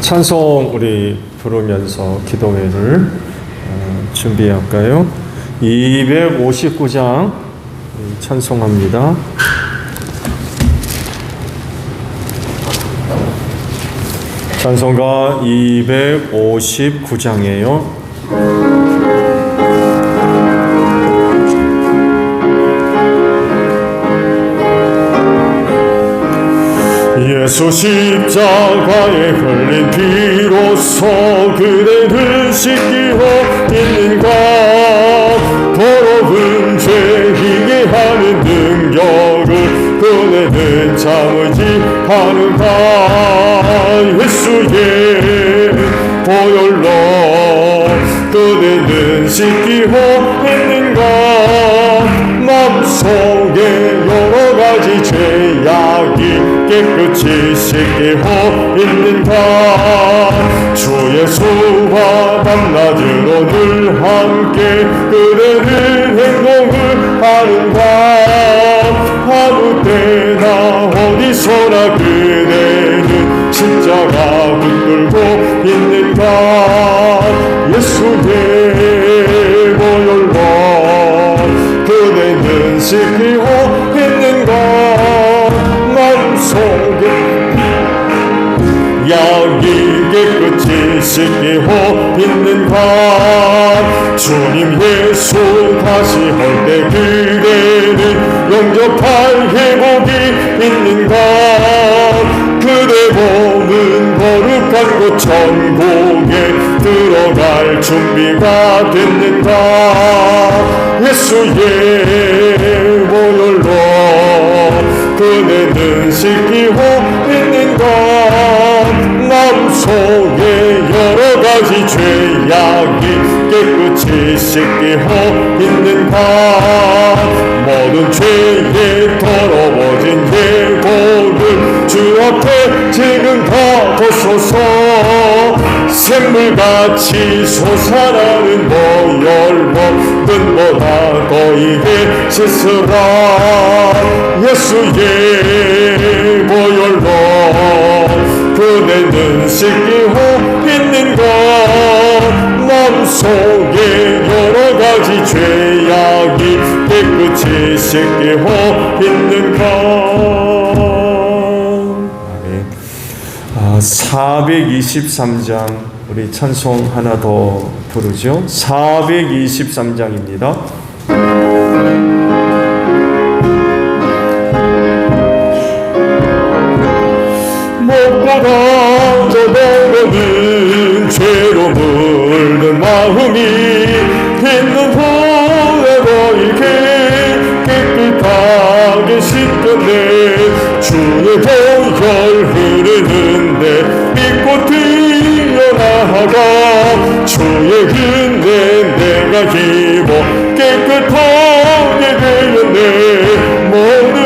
찬송 우리 부르면서 기도회를 준비할까요? 259장 찬송합니다. 찬송가 259장이에요. 예수 십자가에 흘린 피로써 그대를 씻기고 있는가. 더러운 죄 이게 하는 능력을 그대는 참으지 않은가. 예수의 보혈로 그대는 씻기고 있는가. 마음속에 여러가지 죄악이 깨끗이 씻기고 있는가. 주 예수와 밤낮으로 늘 함께 그대는 행동을 하는가. 아무 때나 어디서나 그대는 십자가 붙들고 있는가. 예수의 보혈로 그대는 씻기고 있는가. 마음속에 약이 깨끗이 씻기고 있는가. 주님 예수 다시 올 때 그대는 영접할 회복이 있는가. 그대 몸은 거룩한 곳 천국에 들어갈 준비가 됐는가. 예수의 보혈로 그대는 씻기고 있는가. 마음속에 여러가지 죄악이 깨끗이 씻기고 있는가. 모든 죄에 더러워진 예복을 주 앞에 지금 다 벗어서 샘물같이 솟아나는 보혈로 끈보다 더이게 씻으라. 예수의 보혈로 그대는 씻기고 있는가. 마음속에 여러가지 죄악이 깨끗이 씻기고 있는가. 423장 우리 찬송 하나 더 부르죠. 423장입니다. 목보다 더 더러운 죄로 물든 마음이 있는 후에 너에게 깨끗하게 씻겼네. 주의 보혈 흐르는데 믿고 뛰어나가. 주의 은혜 내가 입어 깨끗하게 되었네. 모든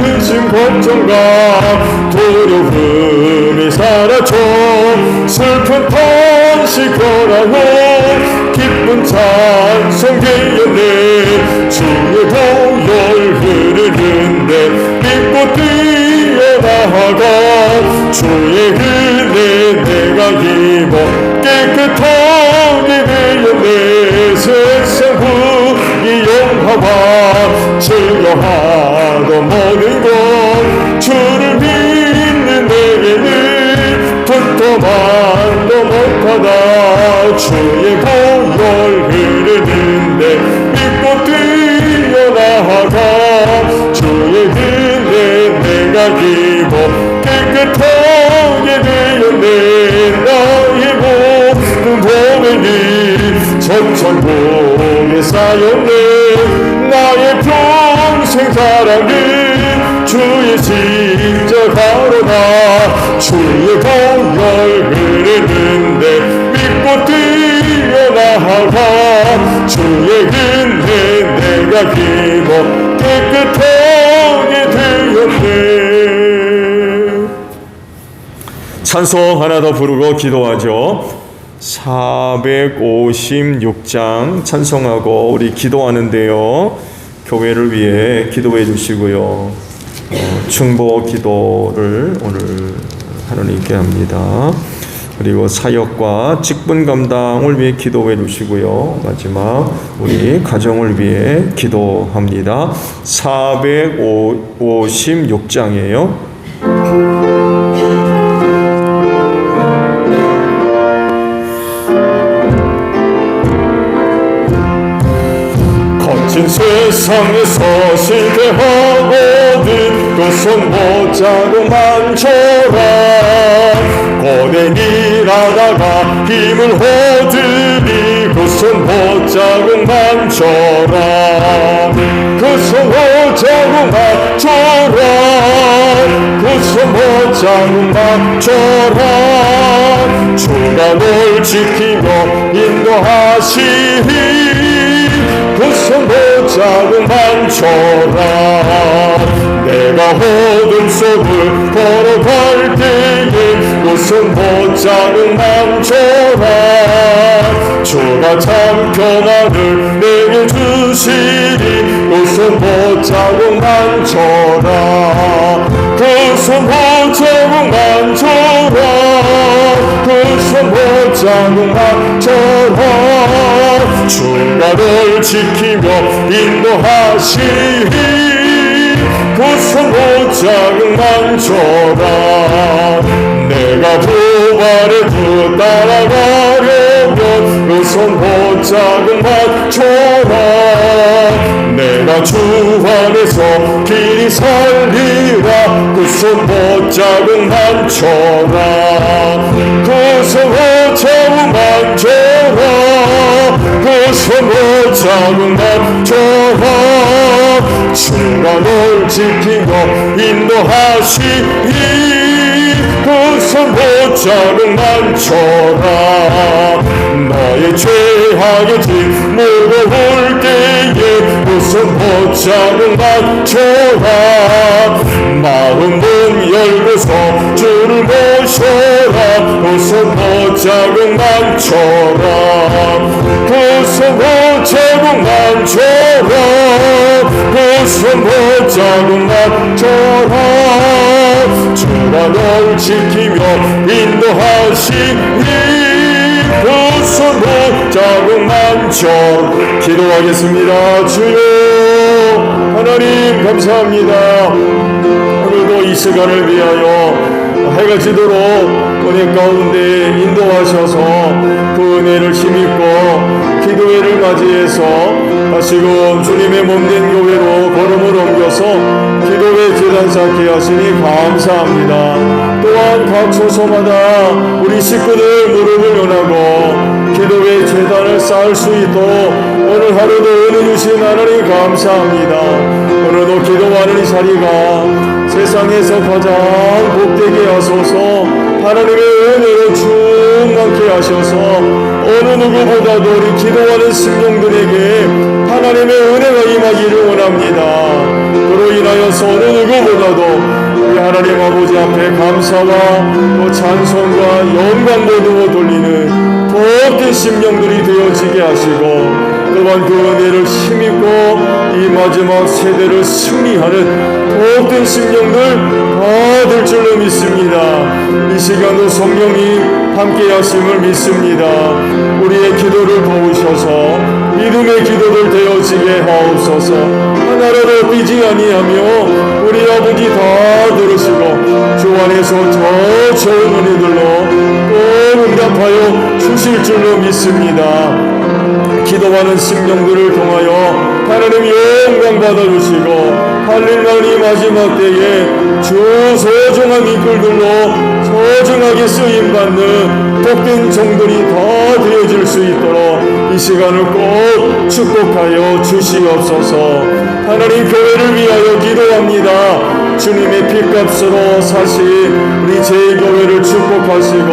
의심 걱정과 두려움이 사라져 슬픈 탄식 걸어요. 기쁜 찬송 되었네. 주의 보혈 흐르는데 믿고 뛰어나가. 주의 은혜 내가 입어 깨끗하게 되었네. 세상 후기 영화와 즐거워하던 모든 것 주를 믿는 내게는 듣도만도 못하다. 주의 보혈 흐르는데 믿고 뛰어나가. 주의 은혜 내가 입어 깨끗하게 되었네. 나의 모든 보배는 천천국에 쌓였네. 나의 평생 사랑은 주의 십자가로다. 주의 보혈 흐르는데 믿고 뛰어나가. 주의 은혜 내가 입어 깨끗하게 되었네. 찬송 하나 더 부르고 기도하죠. 456장 찬송하고 우리 기도하는데요. 교회를 위해 기도해 주시고요. 충보 기도를 오늘 하나님께 합니다. 그리고 사역과 직분 감당을 위해 기도해 주시고요. 마지막 우리 가정을 위해 기도합니다. 456장이에요. 거친 세상에서 실패하거든 그 손 못자고 만져라. 고된 일하다가 힘을 얻으니 그 손 못자고 만져라. 그 손 못자고 만져라. 그 손 못자고 만져라. 주가 널 지키며 인도하시니 그 손 못자고 만져라. 내가 어둠 속을 걸어갈 때에 그 손 못자고 만져라. 주가 참평안을 내게 주시니 그 손 못자고 만져라. 그 손 못자고 만져라. 그 손 못자고 만져라. 주가 널 지키며 인도하시니 그 손 못자고 만져라. 내가 부활에 따라가려면 그 손 못자고 만져라. 내가 주 안에서 길이 살리라. 그 손 못자고 만져라. 그 손 못자고 만져라. 그 손 못자고 만져라. 주가 널 지키며 인도하시니 그 손 못자고 만져라. 나의 죄악의 짐 무거울 때에 그 손 못자고 만져라. 마음 문 열고서 주를 모셔라. 그 손 못자고 만져라. 그 손 못자고 만져라. 그 손 못자고 만져라. 주가 널 지키며 인도하시니 그 손 못자고 만져. 기도하겠습니다. 주여 하나님 감사합니다. 오늘도 이 시간을 위하여 해가 지도록 은혜 가운데 인도하셔서 그 은혜를 힘입고 기도회를 맞이해서 다시금 주님의 몸된 교회로 걸음을 옮겨서 기도회 재단 쌓게 하시니 감사합니다. 또한 각 처소마다 우리 식구들 무릎을 연하고 기도회 재단을 쌓을 수 있도록 오늘 하루도 은혜 주신 하나님 감사합니다. 오늘도 기도하는 이 자리가 세상에서 가장 복되게 하소서. 하나님의 은혜로 충만케 하셔서 어느 누구보다도 우리 기도하는 심령들에게 하나님의 은혜가 임하기를 원합니다. 그로 인하여서 어느 누구보다도 우리 하나님 아버지 앞에 감사와 또 찬송과 영광 모두 돌리는 복된 심령들이 되어지게 하시고 또한 그 은혜를 힘입고 이 마지막 세대를 승리하는 복된 심령들 다 될 줄로 믿습니다. 이 시간도 성령이 함께 하심을 믿습니다. 우리의 기도를 도우셔서 믿음의 기도를 되어지게 하옵소서. 하나라도 삐지 아니하며 우리 아버지 다 들으시고 주 안에서 더 좋은 은혜들로 꼭 응답하여 주실 줄로 믿습니다. 기도하는 심령들을 통하여 하나님 영광 받아주시고 할렐루야 마지막 때에 주 소중한 인물들로 소중하게 쓰임받는 복된 종들이 다 되어질 수 있도록 이 시간을 꼭 축복하여 주시옵소서. 하나님 교회를 위하여 기도합니다. 주님의 피값으로 사신 우리 제2교회를 축복하시고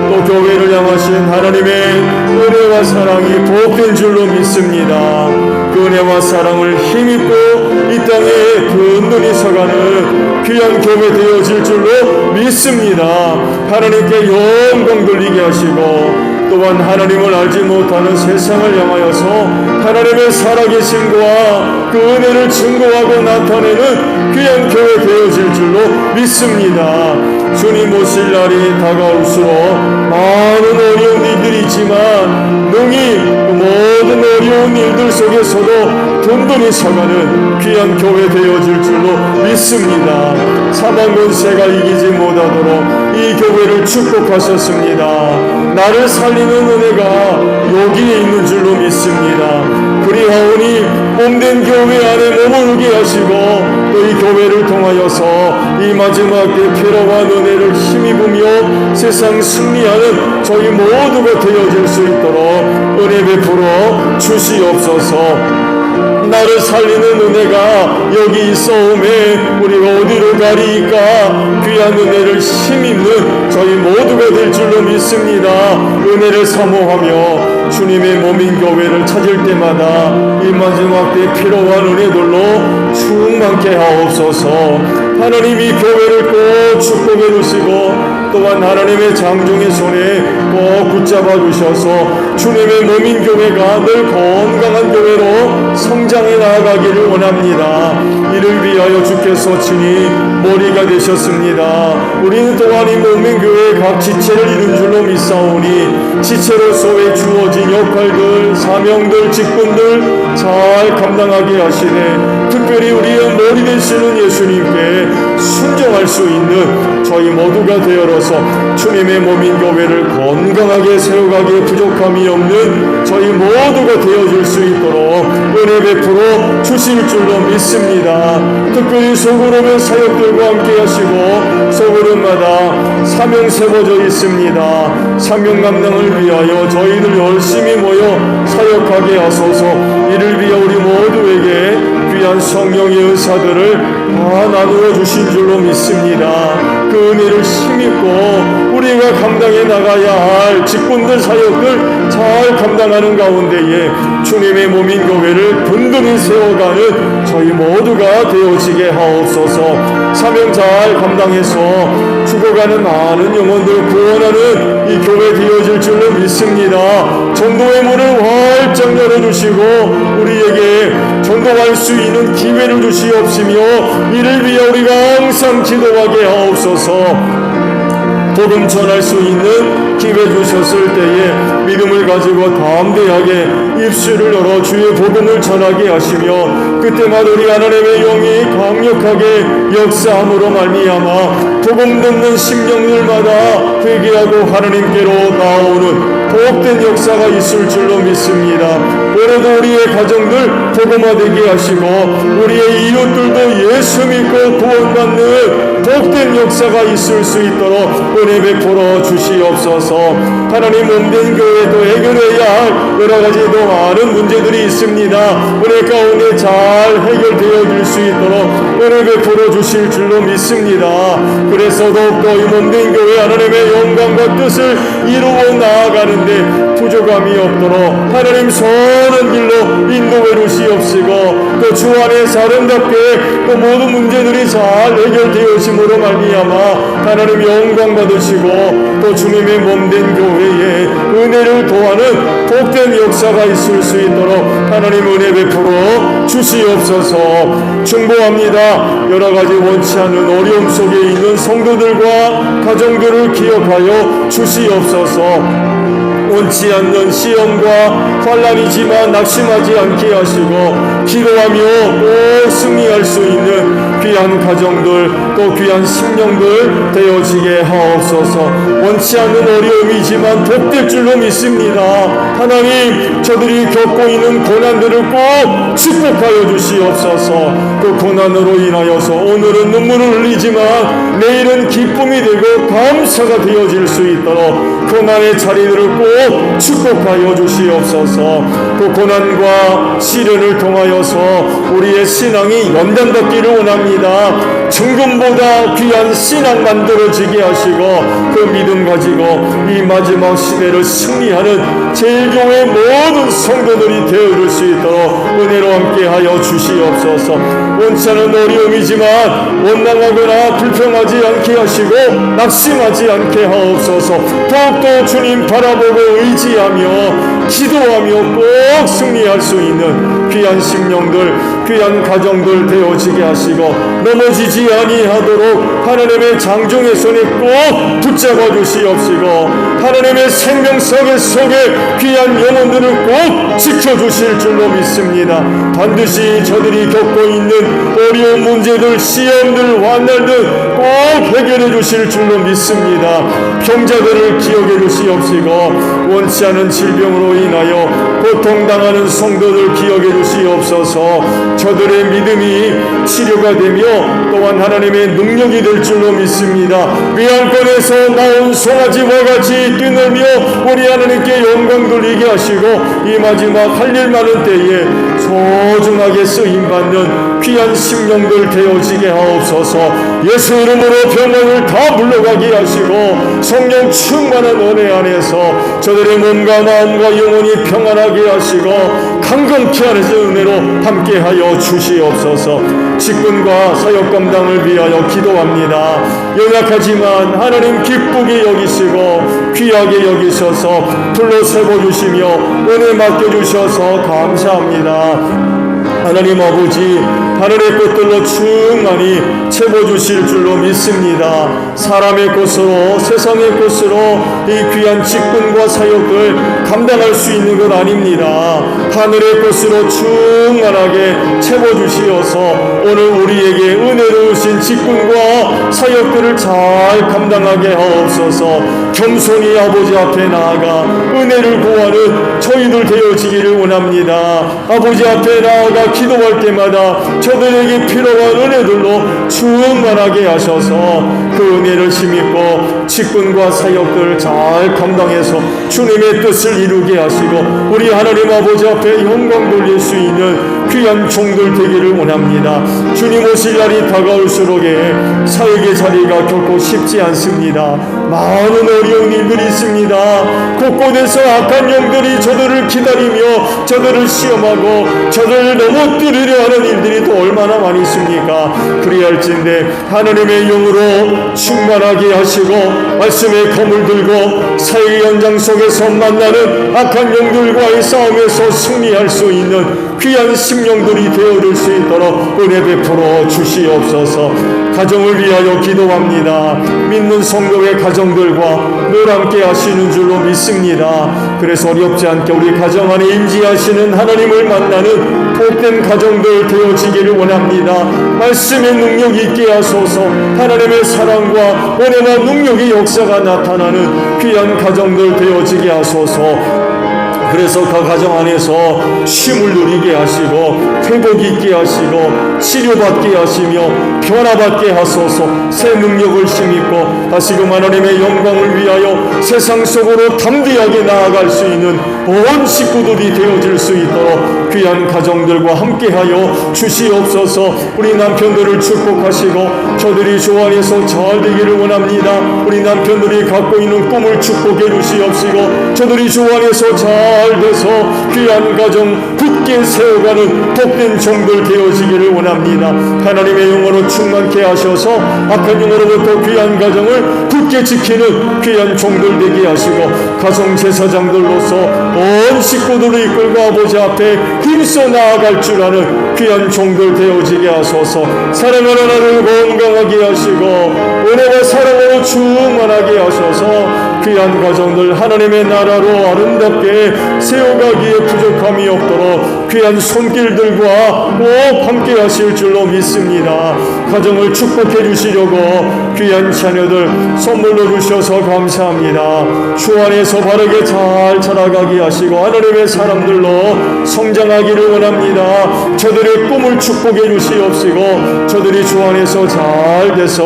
또 교회를 향하신 하나님의 은혜와 사랑이 복된 줄로 믿습니다. 그 은혜와 사랑을 힘입고 이 땅에 든든히 서가는 귀한 교회 되어질 줄로 믿습니다. 하나님께 영광 돌리게 하시고 또한 하나님을 알지 못하는 세상을 향하여서 하나님의 살아계심과 그 은혜를 증거하고 나타내는 귀한 교회 되어질 줄로 믿습니다. 주님 오실 날이 다가올수록 많은 어려운 일들이 있지만 능히 그 모든 어려운 일들 속에서도 든든히 서가는 귀한 교회 되어질 줄로 믿습니다. 사망 권세가 이기지 못하도록 이 교회를 축복하셨습니다. 나를 살리는 은혜가 여기에 있는 줄로 믿습니다. 그리하오니 몸된 교회 안에 머무르게 하시고 또 이 교회를 통하여서 이 마지막 때 필요한 은혜를 힘입으며 세상 승리하는 저희 모두가 되어질 수 있도록 은혜 베풀어 주시옵소서. 나를 살리는 은혜가 여기 있어오매 우리가 어디로 가리이까 귀한 은혜를 힘입는 저희 모두가 될 줄로 믿습니다. 은혜를 사모하며 주님의 몸인 교회를 찾을 때마다 이 마지막 때 필요한 은혜들로 충만케 하옵소서. 하나님이 교회를 꼭 축복해 주시고 또한 하나님의 장종의 손에 꼭 붙잡아 주셔서 주님의 몸인 교회가 늘 건강한 교회로 성장해 나아가기를 원합니다. 이를 위하여 주께서 친히 머리가 되셨습니다. 우리는 또한 이 몸인 교회의 각 지체를 이룬 줄로 믿사오니 지체로서의 주어진 역할들, 사명들, 직분들 잘 감당하게 하시되 특별히 우리의 머리 되시는 예수님께 순종할 수 있는 저희 모두가 되어서 주님의 몸인 교회를 건강하게 세워가기에 부족함이 없는 저희 모두가 되어줄 수 있도록 은혜 베풀어 주실 줄로 믿습니다. 특별히 소그룹의 사역들과 함께 하시고 소그룹마다 사명 세워져 있습니다. 사명 감당을 위하여 저희들 열심히 모여 사역하게 하소서. 이를 위해 우리 모두에게 귀한 성령의 은사들을 다 나누어 주신 줄로 믿습니다. 그 은혜를 힘입고 우리가 감당해 나가야 할 직분들 사역들 잘 감당하는 가운데에 주님의 몸인 교회를 든든히 세워가는 저희 모두가 되어지게 하옵소서. 사명 잘 감당해서 죽어가는 많은 영혼들 구원하는 이 교회 되어질 줄로 믿습니다. 전도의 문을 활짝 열어주시고 우리에게 전도할 수 있는 기회를 주시옵시며 이를 위해 우리가 항상 기도하게 하옵소서. 복음 전할 수 있는 기회 주셨을 때에 믿음을 가지고 담대하게 입술을 열어 주의 복음을 전하게 하시며 그때마다 우리 하나님의 영이 강력하게 역사함으로 말미암아 복음 듣는 심령들마다 회개하고 하나님께로 나오는 복된 역사가 있을 줄로 믿습니다. 올해도 우리의 가정들 복음화되게 하시고 우리의 이웃들도 예수 믿고 구원받는 복된 역사가 있을 수 있도록 은혜 베풀어 주시옵소서. 하나님 몸된 교회도 해결해야 할 여러 가지 더 많은 문제들이 있습니다. 은혜 가운데 잘 해결되어질 수 있도록 은혜 베풀어 주실 줄로 믿습니다. 그래서 더욱더 이 몸된 교회 하나님의 영광과 뜻을 이루어 나아가는데 부족함이 없도록 하나님 선한 길로 인도해 주시옵시고 또 주 안에서 아름답게 또 모든 문제들이 잘 해결되어짐으로 말미암아 하나님 영광 받으시고 또 주님의 몸된 교회에 은혜를 도하는 복된 역사가 있을 수 있도록 하나님 은혜 베풀어 주시옵소서. 충고합니다. 여러 가지 원치 않는 어려움 속에 있는 성도들과 가정들을 기억하여 주시옵소서. 원치 않는 시험과 환난이지만 낙심하지 않게 하시고 기도하며 꼭 승리할 수 있는 귀한 가정들 또 귀한 심령들 되어지게 하옵소서. 원치 않는 어려움이지만 복될 줄로 믿습니다. 하나님 저들이 겪고 있는 고난들을 꼭 축복하여 주시옵소서. 그 고난으로 인하여서 오늘은 눈물을 흘리지만 내일은 기쁨이 되고 감사가 되어질 수 있도록 고난의 자리들을 꼭 축복하여 주시옵소서. 그 고난과 시련을 통하여서 우리의 신앙이 연단받기를 원합니다. 증금보다 귀한 신앙 만들어지게 하시고 그 믿음 가지고 이 마지막 시대를 승리하는 제일교회 모든 성도들이 되어줄 수 수 있도록 은혜로 함께하여 주시옵소서. 원치 않은 어려움이지만 원망하거나 불평하지 않게 하시고 낙심하지 않게 하옵소서. 더욱더 주님 바라보고 의지하며 기도하며 꼭 승리할 수 있는 귀한 심령들, 귀한 가정들 되어지게 하시고 넘어지지 아니하도록 하나님의 장종의 손에 꼭 붙잡아 주시옵시고 하나님의 생명석의 속에 귀한 영혼들을 꼭 지켜주실 줄로 믿습니다. 반드시 저들이 겪고 있는 어려운 문제들, 시험들, 환난들 꼭 해결해 주실 줄로 믿습니다. 병자들을 기억해 주시옵시고 원치 않은 질병으로 인하여 고통당하는 성도들 기억해 주시옵소서. 저들의 믿음이 치료가 되며 또한 하나님의 능력이 될 줄로 믿습니다. 위안권에서 나온 송아지와 같이 뛰놀며 우리 하나님께 영광 돌리게 하시고 이 마지막 할 일 많은 때에 소중하게 쓰임받는 귀한 심령들 되어지게 하옵소서. 예수 이름으로 병원을 다 물러가게 하시고 성령 충만한 은혜 안에서 저들의 몸과 마음과 영혼이 평안하게 하시고 강건케 하는 은혜로 함께하여 주시옵소서. 직분과 사역 감당을 위하여 기도합니다. 연약하지만 하나님 기쁘게 여기시고 귀하게 여기셔서 불러 세워주시며 은혜 맡겨주셔서 감사합니다. 하나님 아버지, 하늘의 꽃들로 충만히 채워주실 줄로 믿습니다. 사람의 꽃으로, 세상의 꽃으로 이 귀한 직분과 사역을 감당할 수 있는 것 아닙니다. 하늘의 꽃으로 충만하게 채워주시어서 오늘 우리에게 은혜로우신 직분과 사역들을 잘 감당하게 하옵소서. 겸손히 아버지 앞에 나아가 은혜를 구하는 저희들 되어지기를 원합니다. 아버지 앞에 나아가 기도할 때마다 저들에게 필요한 은혜들로 충만하게 하셔서 그 은혜를 힘입고 직분과 사역들을 잘 감당해서 주님의 뜻을 이루게 하시고 우리 하나님 아버지 앞에 영광 돌릴 수 있는 귀한 종들 되기를 원합니다. 주님 오실 날이 다가올수록에 사역의 자리가 결코 쉽지 않습니다. 많은 어려운 일들이 있습니다. 곳곳에서 악한 영들이 저들을 기다리며 저들을 시험하고 저들을 넘어뜨리려 하는 일들이 또 얼마나 많이 있습니까? 그리할진대 하나님의 영으로 충만하게 하시고 말씀의 검을 들고 사역의 현장 속에서 만나는 악한 영들과의 싸움에서 승리할 수 있는 귀한 심령들이 되어줄 수 있도록 은혜 베풀어 주시옵소서. 가정을 위하여 기도합니다. 믿는 성도의 가정들과 늘 함께 하시는 줄로 믿습니다. 그래서 어렵지 않게 우리 가정 안에 임재하시는 하나님을 만나는 복된 가정들 되어지기를 원합니다. 말씀의 능력이 있게 하소서. 하나님의 사랑과 은혜와 능력의 역사가 나타나는 귀한 가정들 되어지게 하소서. 그래서 그 가정 안에서 쉼을 누리게 하시고 회복이 있게 하시고 치료받게 하시며 변화받게 하소서. 새 능력을 힘입고 다시금 하나님의 영광을 위하여 세상 속으로 담대하게 나아갈 수 있는 온 식구들이 되어질 수 있도록 귀한 가정들과 함께하여 주시옵소서. 우리 남편들을 축복하시고 저들이 주 안에서 잘 되기를 원합니다. 우리 남편들이 갖고 있는 꿈을 축복해 주시옵시고 저들이 주 안에서 잘 돼서 귀한 가정 굳게 세워가는 복된 종들 되어지기를 원합니다. 하나님의 영으로 충만케 하셔서 악한 영으로부터 귀한 가정을 굳게 지키는 귀한 종들 되게 하시고 가정 제사장들로서 온 식구들을 이끌고 아버지 앞에 힘써 나아갈 줄 아는 귀한 종들 되어지게 하소서. 사랑하는 나를 건강하게 하시고 은혜와 사랑으로 충만하게 하셔서 귀한 가정들 하나님의 나라로 아름답게 세워가기에 부족함이 없도록 귀한 손길들과 꼭 함께 하실 줄로 믿습니다. 가정을 축복해 주시려고 귀한 자녀들 선물로 주셔서 감사합니다. 주 안에서 바르게 잘 자라가게 하시고 하나님의 사람들로 성장하기를 원합니다. 저들의 꿈을 축복해 주시옵시고 저들이 주 안에서 잘 돼서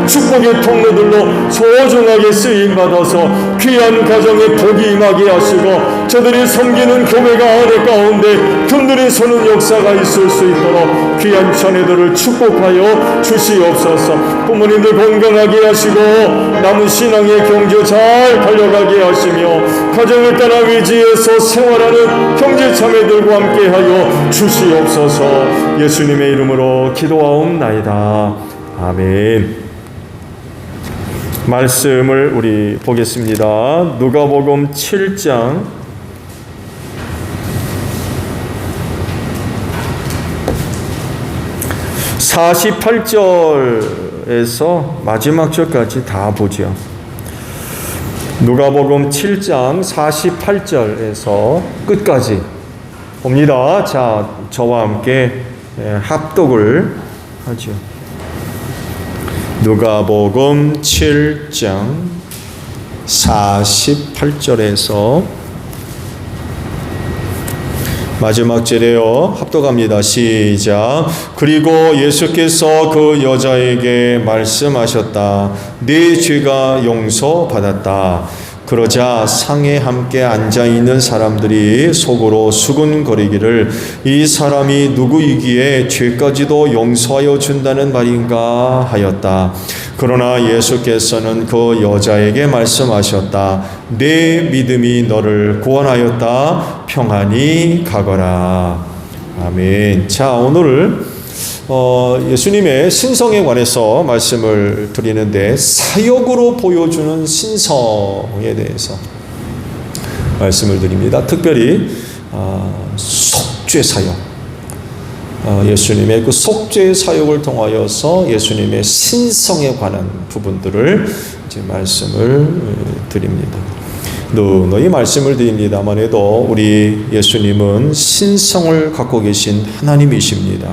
축복의 통로들로 소중하게 쓰임받아서 귀한 가정에 복이 임하게 하시고 저들이 섬기는 교회가 아래 가운데 든든히 서는 역사가 있을 수 있도록 귀한 자녀들을 축복하여 주시옵소서. 부모님들 건강하게 하시고 남은 신앙의 경주 잘 달려가게 하시며 가정을 따라 위지에서 생활하는 형제 자매들과 함께하여 주시옵소서. 예수님의 이름으로 기도하옵나이다. 아멘. 말씀을 우리 보겠습니다. 누가복음 7장 48절에서 마지막 절까지 다 보죠. 누가복음 7장 48절에서 끝까지 봅니다. 자, 저와 함께 합독을 하죠. 누가복음 7장 48절에서 마지막 절에요. 합독합니다. 시작. 그리고 예수께서 그 여자에게 말씀하셨다. 네 죄가 용서받았다. 그러자 상에 함께 앉아있는 사람들이 속으로 수군거리기를 이 사람이 누구이기에 죄까지도 용서하여 준다는 말인가 하였다. 그러나 예수께서는 그 여자에게 말씀하셨다. 내 믿음이 너를 구원하였다. 평안히 가거라. 아멘. 자, 오늘 예수님의 신성에 관해서 말씀을 드리는데 사역으로 보여주는 신성에 대해서 말씀을 드립니다. 특별히 속죄 사역, 예수님의 그 속죄 사역을 통하여서 예수님의 신성에 관한 부분들을 이제 말씀을 드립니다. 너희 말씀을 드립니다만 해도 우리 예수님은 신성을 갖고 계신 하나님이십니다.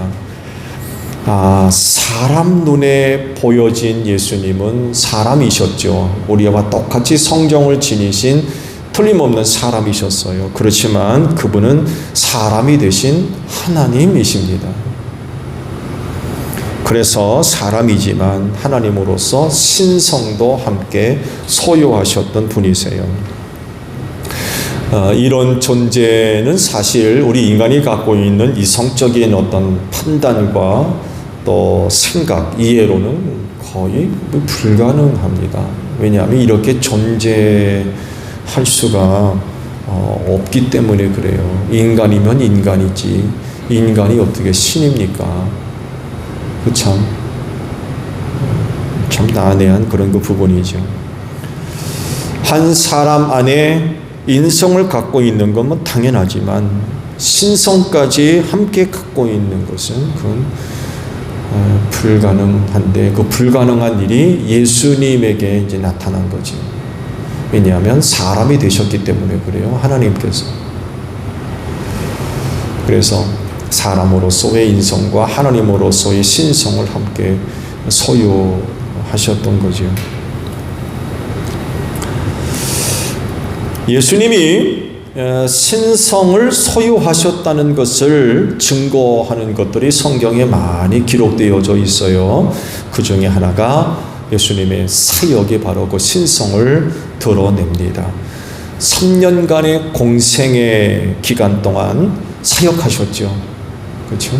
사람 눈에 보여진 예수님은 사람이셨죠. 우리와 똑같이 성정을 지니신 틀림없는 사람이셨어요. 그렇지만 그분은 사람이 되신 하나님이십니다. 그래서 사람이지만 하나님으로서 신성도 함께 소유하셨던 분이세요. 이런 존재는 사실 우리 인간이 갖고 있는 이성적인 어떤 판단과 또 생각, 이해로는 거의 불가능합니다. 왜냐하면 이렇게 존재할 수가 없기 때문에 그래요. 인간이면 인간이지 인간이 어떻게 신입니까? 참 난해한 그런 그 부분이죠. 한 사람 안에 인성을 갖고 있는 건 당연하지만 신성까지 함께 갖고 있는 것은 그건 불가능한데 그 불가능한 일이 예수님에게 이제 나타난 거지. 왜냐하면 사람이 되셨기 때문에 그래요. 하나님께서. 그래서 사람으로서의 인성과 하나님으로서의 신성을 함께 소유하셨던 거죠. 예수님이 신성을 소유하셨다는 것을 증거하는 것들이 성경에 많이 기록되어져 있어요. 그 중에 하나가 예수님의 사역이 바로 그 신성을 드러냅니다. 3년간의 공생의 기간 동안 사역하셨죠. 그렇죠?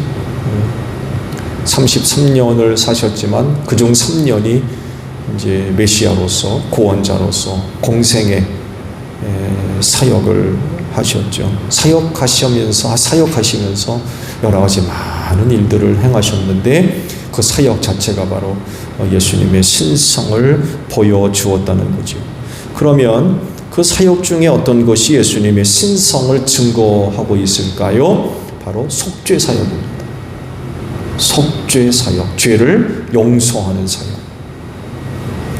33년을 사셨지만 그중 3년이 이제 메시아로서 구원자로서 공생의 사역을 하셨죠. 사역하시면서 여러 가지 많은 일들을 행하셨는데 그 사역 자체가 바로 예수님의 신성을 보여주었다는 거죠. 그러면 그 사역 중에 어떤 것이 예수님의 신성을 증거하고 있을까요? 바로 속죄 사역입니다. 속죄 사역, 죄를 용서하는 사역.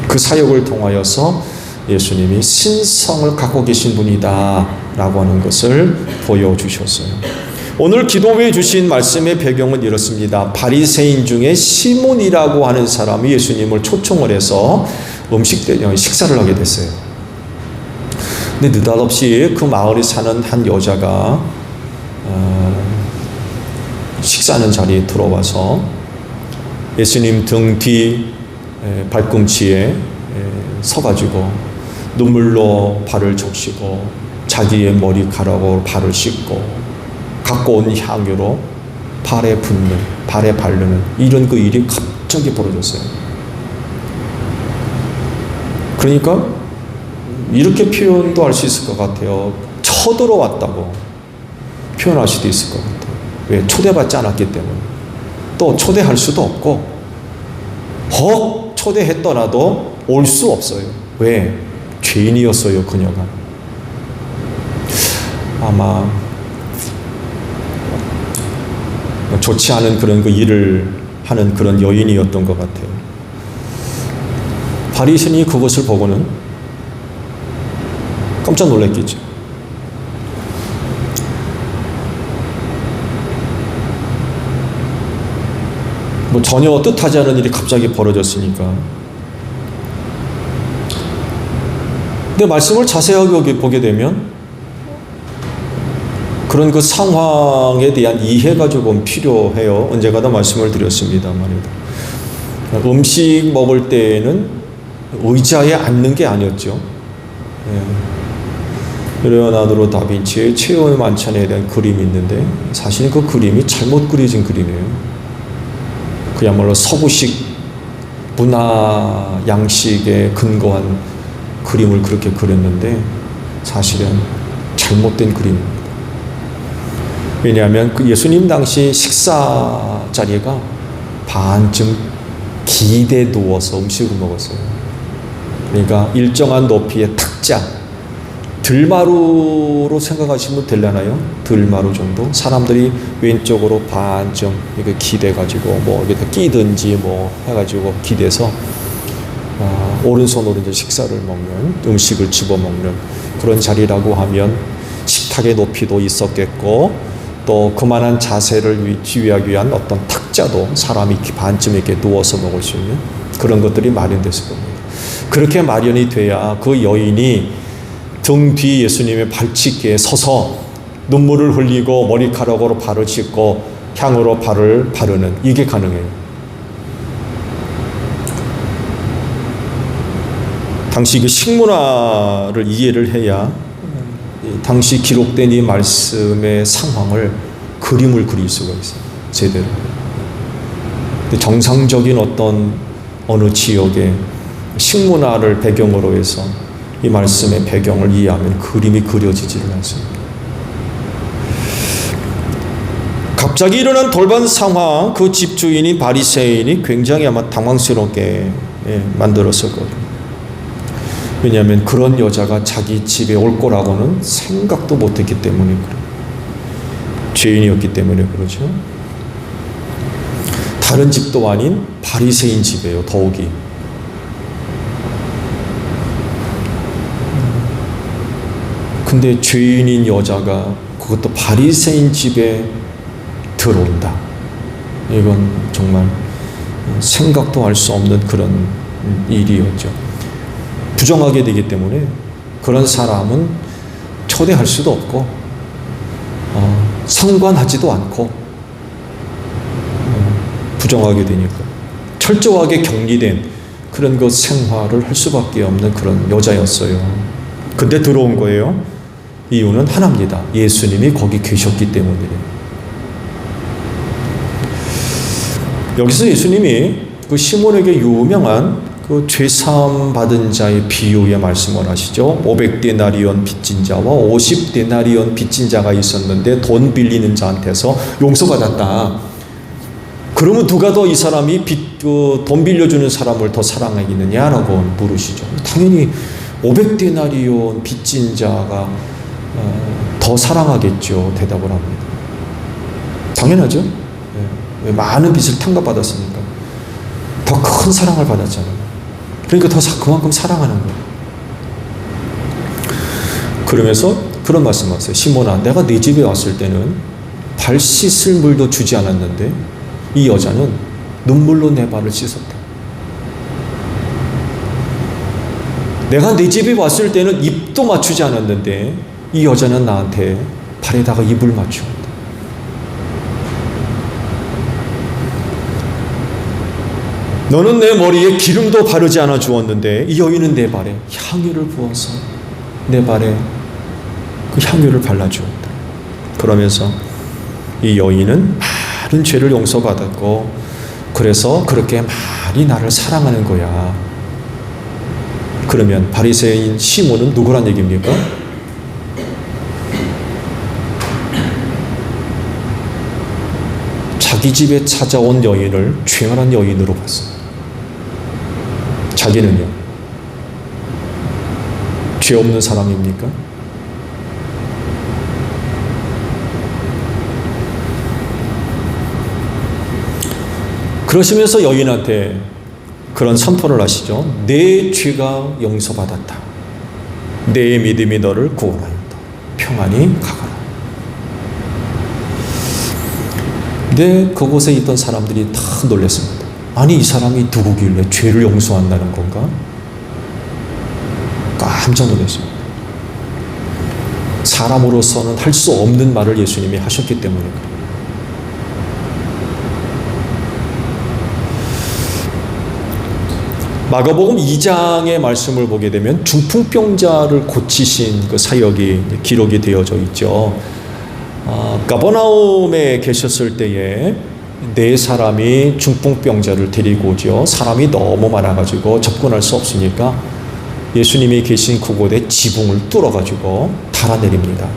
그 사역을 통하여서 예수님이 신성을 갖고 계신 분이다 라고 하는 것을 보여주셨어요. 오늘 기도해 주신 말씀의 배경은 이렇습니다. 바리새인 중에 시몬이라고 하는 사람이 예수님을 초청을 해서 식사를 하게 됐어요. 근데 느닷없이 그 마을에 사는 한 여자가 식사하는 자리에 들어와서 예수님 등 뒤 발꿈치에 서가지고 눈물로 발을 적시고 자기의 머리카락으로 발을 씻고 갖고 온 향유로 발에 붓는, 발에 바르는 이런 그 일이 갑자기 벌어졌어요. 그러니까 이렇게 표현도 할 수 있을 것 같아요. 쳐들어왔다고 표현할 수도 있을 것 같아요. 왜? 초대받지 않았기 때문에. 또 초대할 수도 없고, 혹 초대했더라도 올 수 없어요. 왜? 죄인이었어요, 그녀가. 아마 좋지 않은 그런 그 일을 하는 그런 여인이었던 것 같아요. 바리새인이 그것을 보고는 깜짝 놀랐겠죠. 뭐 전혀 뜻하지 않은 일이 갑자기 벌어졌으니까. 근데 말씀을 자세하게 보게 되면 그런 그 상황에 대한 이해가 조금 필요해요. 언젠가도 말씀을 드렸습니다만, 음식 먹을 때에는 의자에 앉는 게 아니었죠. 레오나르도 다빈치의 최후의 만찬에 대한 그림이 있는데, 사실 그 그림이 잘못 그려진 그림이에요. 그야말로 서구식 문화 양식에 근거한 그림을 그렇게 그렸는데 사실은 잘못된 그림입니다. 왜냐하면 그 예수님 당시 식사 자리가 반쯤 기대 누워서 음식을 먹었어요. 그러니까 일정한 높이의 탁자, 들마루로 생각하시면 되려나요? 들마루 정도? 사람들이 왼쪽으로 반쯤 이렇게 기대가지고 뭐 이렇게 끼든지 뭐 해가지고 기대서 오른손으로 이제 식사를 먹는, 음식을 집어먹는 그런 자리라고 하면 식탁의 높이도 있었겠고, 또 그만한 자세를 지휘하기 위한 어떤 탁자도 사람이 반쯤 이렇게 누워서 먹을 수 있는 그런 것들이 마련됐을 겁니다. 그렇게 마련이 돼야 그 여인이 등 뒤 예수님의 발치기에 서서 눈물을 흘리고 머리카락으로 발을 씻고 향으로 발을 바르는, 이게 가능해요. 당시 그 식문화를 이해를 해야 당시 기록된 이 말씀의 상황을, 그림을 그릴 수가 있어요. 제대로. 정상적인 어떤 어느 지역의 식문화를 배경으로 해서 이 말씀의 배경을 이해하면 그림이 그려지지를 않습니다. 갑자기 일어난 돌발 상황, 그 집주인이 바리새인이 굉장히 아마 당황스럽게 만들었을 거예요. 왜냐하면 그런 여자가 자기 집에 올 거라고는 생각도 못했기 때문에 그래요. 죄인이었기 때문에 그러죠. 다른 집도 아닌 바리새인 집이에요, 더욱이. 근데 죄인인 여자가 그것도 바리새인 집에 들어온다. 이건 정말 생각도 할 수 없는 그런 일이었죠. 부정하게 되기 때문에 그런 사람은 초대할 수도 없고 상관하지도 않고 부정하게 되니까 철저하게 격리된 그런 그 생활을 할 수밖에 없는 그런 여자였어요. 근데 들어온 거예요. 이유는 하나입니다. 예수님이 거기 계셨기 때문이에요. 여기서 예수님이 그 시몬에게 유명한 그 죄사함 받은 자의 비유의 말씀을 하시죠. 500데나리온 빚진 자와 50데나리온 빚진 자가 있었는데 돈 빌리는 자한테서 용서받았다. 그러면 누가 더 이 사람이 돈 빌려주는 사람을 더 사랑하겠느냐라고 물으시죠. 당연히 500데나리온 빚진 자가 더 사랑하겠죠. 대답을 합니다. 당연하죠. 네. 많은 빚을 탕감받았으니까 더 큰 사랑을 받았잖아요. 그러니까 그만큼 사랑하는 거예요. 그러면서 그런 말씀하세요. 시몬아, 내가 네 집에 왔을 때는 발 씻을 물도 주지 않았는데 이 여자는 눈물로 내 발을 씻었다. 내가 네 집에 왔을 때는 입도 맞추지 않았는데 이 여자는 나한테 발에다가 입을 맞추었다. 너는 내 머리에 기름도 바르지 않아 주었는데 이 여인은 내 발에 향유를 부어서 내 발에 그 향유를 발라주었다. 그러면서 이 여인은 많은 죄를 용서받았고 그래서 그렇게 많이 나를 사랑하는 거야. 그러면 바리새인 시몬은 누구란 얘기입니까? 자기 집에 찾아온 여인을 죄만한 여인으로 봤어요. 자기는요? 죄 없는 사람입니까? 그러시면서 여인한테 그런 선포를 하시죠. 내 죄가 용서받았다. 내 믿음이 너를 구원하였다. 평안히 가거라. 근데 그곳에 있던 사람들이 다 놀랐습니다. 아니 이 사람이 누구길래 죄를 용서한다는 건가? 깜짝 놀랐습니다. 사람으로서는 할 수 없는 말을 예수님이 하셨기 때문에 그래요. 마가복음 2장의 말씀을 보게 되면 중풍병자를 고치신 그 사역이 기록이 되어져 있죠. 가버나움에 계셨을 때에 네 사람이 중풍병자를 데리고 오죠. 사람이 너무 많아가지고 접근할 수 없으니까 예수님이 계신 그곳에 지붕을 뚫어가지고 달아내립니다.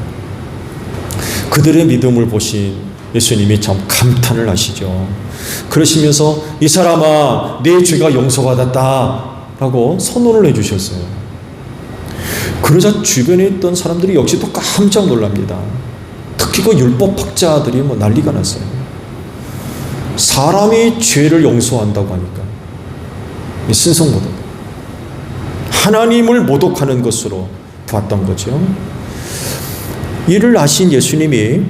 그들의 믿음을 보신 예수님이 참 감탄을 하시죠. 그러시면서 이 사람아 내 죄가 용서받았다 라고 선언을 해주셨어요. 그러자 주변에 있던 사람들이 역시 또 깜짝 놀랍니다. 특히 그 율법학자들이 난리가 났어요. 사람이 죄를 용서한다고 하니까 신성모독, 하나님을 모독하는 것으로 봤던 거죠. 이를 아신 예수님이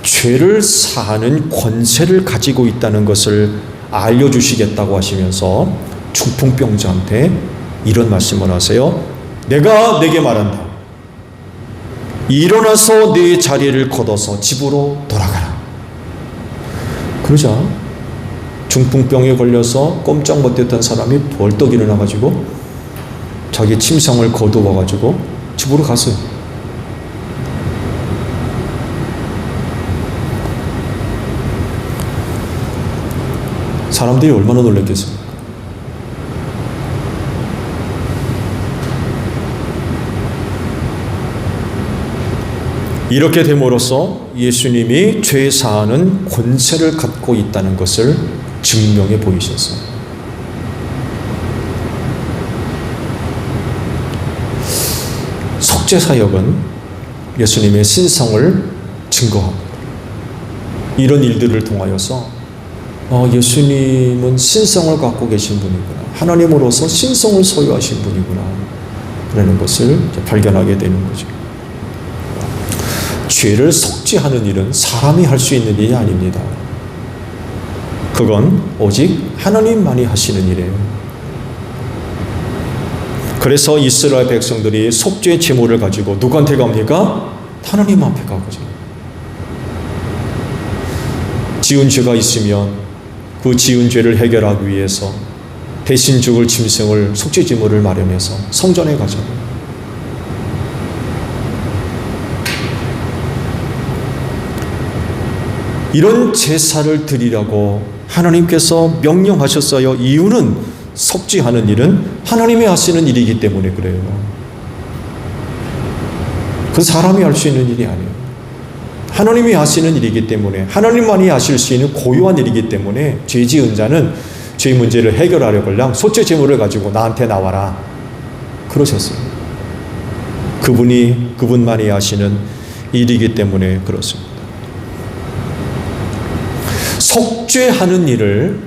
죄를 사하는 권세를 가지고 있다는 것을 알려주시겠다고 하시면서 중풍병자한테 이런 말씀을 하세요. 내가 네게 말한다. 일어나서 네 자리를 걷어서 집으로 돌아가라. 그러자 중풍병에 걸려서 꼼짝 못했던 사람이 벌떡 일어나가지고 자기 침상을 거두어가지고 집으로 갔어요. 사람들이 얼마나 놀랐겠습니까? 이렇게 됨으로써 예수님이 죄 사하는 권세를 갖고 있다는 것을 증명해 보이셨어요. 속죄사역은 예수님의 신성을 증거합니다. 이런 일들을 통하여서 예수님은 신성을 갖고 계신 분이구나. 하나님으로서 신성을 소유하신 분이구나. 라는 것을 발견하게 되는 거죠. 죄를 속죄하는 일은 사람이 할 수 있는 일이 아닙니다. 그건 오직 하나님만이 하시는 일이에요. 그래서 이스라엘 백성들이 속죄 제물을 가지고 누구한테 갑니까? 하나님 앞에 가거든요. 지은 죄가 있으면 그 지은 죄를 해결하기 위해서 대신 죽을 짐승을 속죄 제물을 마련해서 성전에 가잖아요. 이런 제사를 드리라고 하나님께서 명령하셨어요. 이유는 속죄하는 일은 하나님이 하시는 일이기 때문에 그래요. 그 사람이 할 수 있는 일이 아니에요. 하나님이 하시는 일이기 때문에, 하나님만이 하실 수 있는 고유한 일이기 때문에 죄 지은 자는 죄 문제를 해결하려고 속죄 제물을 가지고 나한테 나와라 그러셨어요. 그분만이 하시는 일이기 때문에 그렇습니다. 속죄하는 일을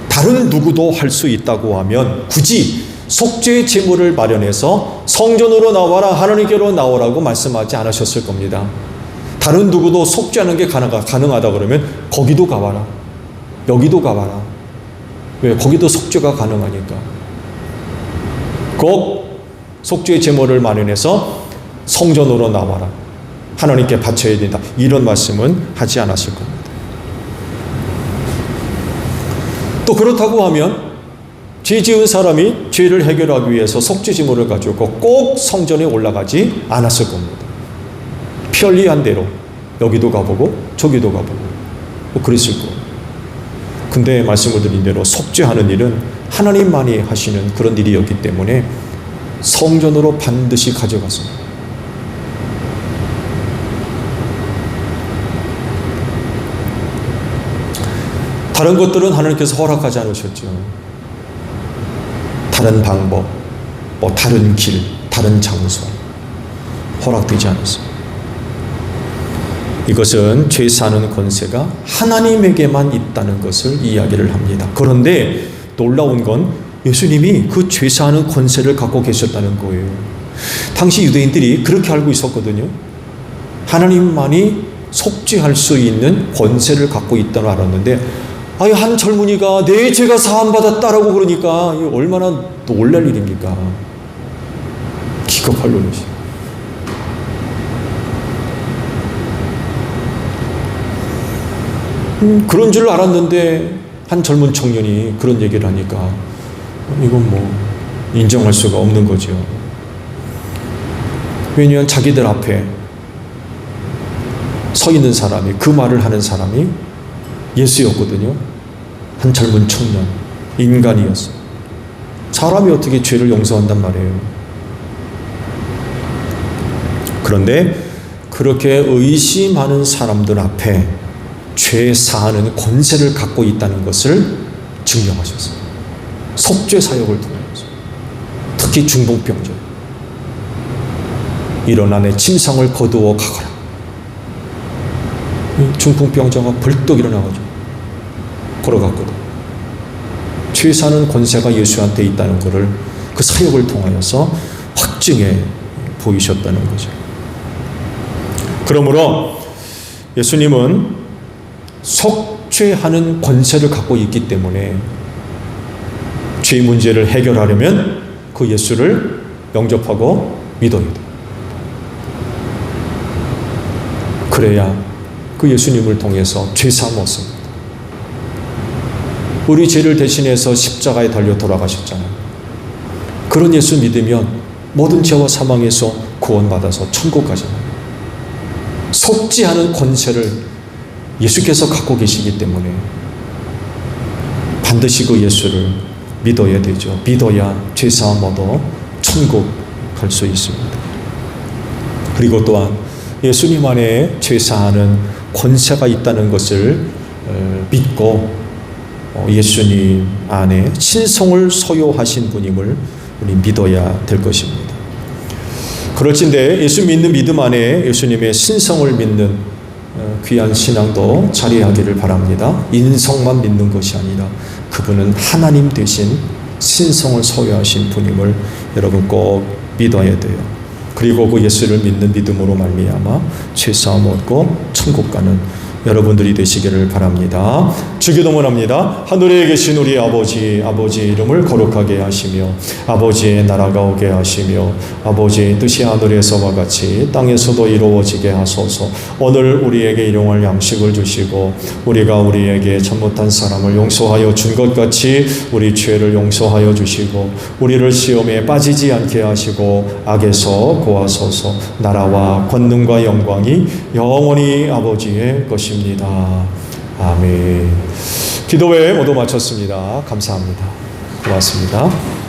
다른 누구도 할 수 있다고 하면 굳이 속죄 제물을 마련해서 성전으로 나와라, 하나님께로 나오라고 말씀하지 않으셨을 겁니다. 다른 누구도 속죄하는 게 가능하다 그러면 거기도 가봐라, 여기도 가봐라. 왜? 거기도 속죄가 가능하니까. 꼭 속죄 제물을 마련해서 성전으로 나와라, 하나님께 바쳐야 된다, 이런 말씀은 하지 않았을 겁니다. 또 그렇다고 하면 죄 지은 사람이 죄를 해결하기 위해서 속죄 제물을 가지고 꼭 성전에 올라가지 않았을 겁니다. 편리한 대로 여기도 가보고 저기도 가보고 뭐 그랬을 거예요. 근데 말씀을 드린 대로 속죄하는 일은 하나님만이 하시는 그런 일이었기 때문에 성전으로 반드시 가져갔습니다. 다른 것들은 하나님께서 허락하지 않으셨죠. 다른 방법, 뭐 다른 길, 다른 장소 허락되지 않았습니다. 이것은 죄 사는 권세가 하나님에게만 있다는 것을 이야기를 합니다. 그런데 놀라운 건 예수님이 그 죄 사는 권세를 갖고 계셨다는 거예요. 당시 유대인들이 그렇게 알고 있었거든요. 하나님만이 속죄할 수 있는 권세를 갖고 있다고 알았는데, 아니 한 젊은이가 내 죄가 사함받았다라고 그러니까 이게 얼마나 놀랄 일입니까? 기겁할 노릇이. 그런 줄 알았는데 한 젊은 청년이 그런 얘기를 하니까 이건 뭐 인정할 수가 없는 거죠. 왜냐하면 자기들 앞에 서 있는 사람이, 그 말을 하는 사람이 예수였거든요. 한 젊은 청년, 인간이었어요. 사람이 어떻게 죄를 용서한단 말이에요. 그런데 그렇게 의심하는 사람들 앞에 죄 사하는 권세를 갖고 있다는 것을 증명하셨어요. 속죄 사역을 통해서. 특히 중풍병자, 일어나 내 침상을 거두어 가거라. 중풍병자가 벌떡 일어나가지고 걸어갔거든. 죄 사는 권세가 예수한테 있다는 것을 그 사역을 통하여서 확증해 보이셨다는 거죠. 그러므로 예수님은 속죄하는 권세를 갖고 있기 때문에 죄 문제를 해결하려면 그 예수를 영접하고 믿어야 돼. 그래야 그 예수님을 통해서 죄 사함 얻습니다. 우리 죄를 대신해서 십자가에 달려 돌아가셨잖아요. 그런 예수 믿으면 모든 죄와 사망에서 구원받아서 천국 가잖아요. 속죄하는 권세를 예수께서 갖고 계시기 때문에 반드시 그 예수를 믿어야 되죠. 믿어야 죄사함 얻어 천국 갈 수 있습니다. 그리고 또한 예수님 안에 죄사하는 권세가 있다는 것을 믿고 예수님 안에 신성을 소유하신 분임을 우리 믿어야 될 것입니다. 그럴진데 예수 믿는 믿음 안에 예수님의 신성을 믿는 귀한 신앙도 자리하기를 바랍니다. 인성만 믿는 것이 아니라 그분은 하나님 되신 신성을 소유하신 분임을 여러분 꼭 믿어야 돼요. 그리고 그 예수를 믿는 믿음으로 말미암아 죄사함 얻고 천국 가는 여러분들이 되시기를 바랍니다. 주기도문 합니다. 하늘에 계신 우리 아버지, 아버지의 이름을 거룩하게 하시며 아버지의 나라가 오게 하시며 아버지의 뜻이 하늘에서와 같이 땅에서도 이루어지게 하소서. 오늘 우리에게 일용할 양식을 주시고 우리가 우리에게 잘못한 사람을 용서하여 준 것 같이 우리 죄를 용서하여 주시고 우리를 시험에 빠지지 않게 하시고 악에서 구하소서. 나라와 권능과 영광이 영원히 아버지의 것입니다. 아멘. 기도회 모두 마쳤습니다. 감사합니다. 고맙습니다.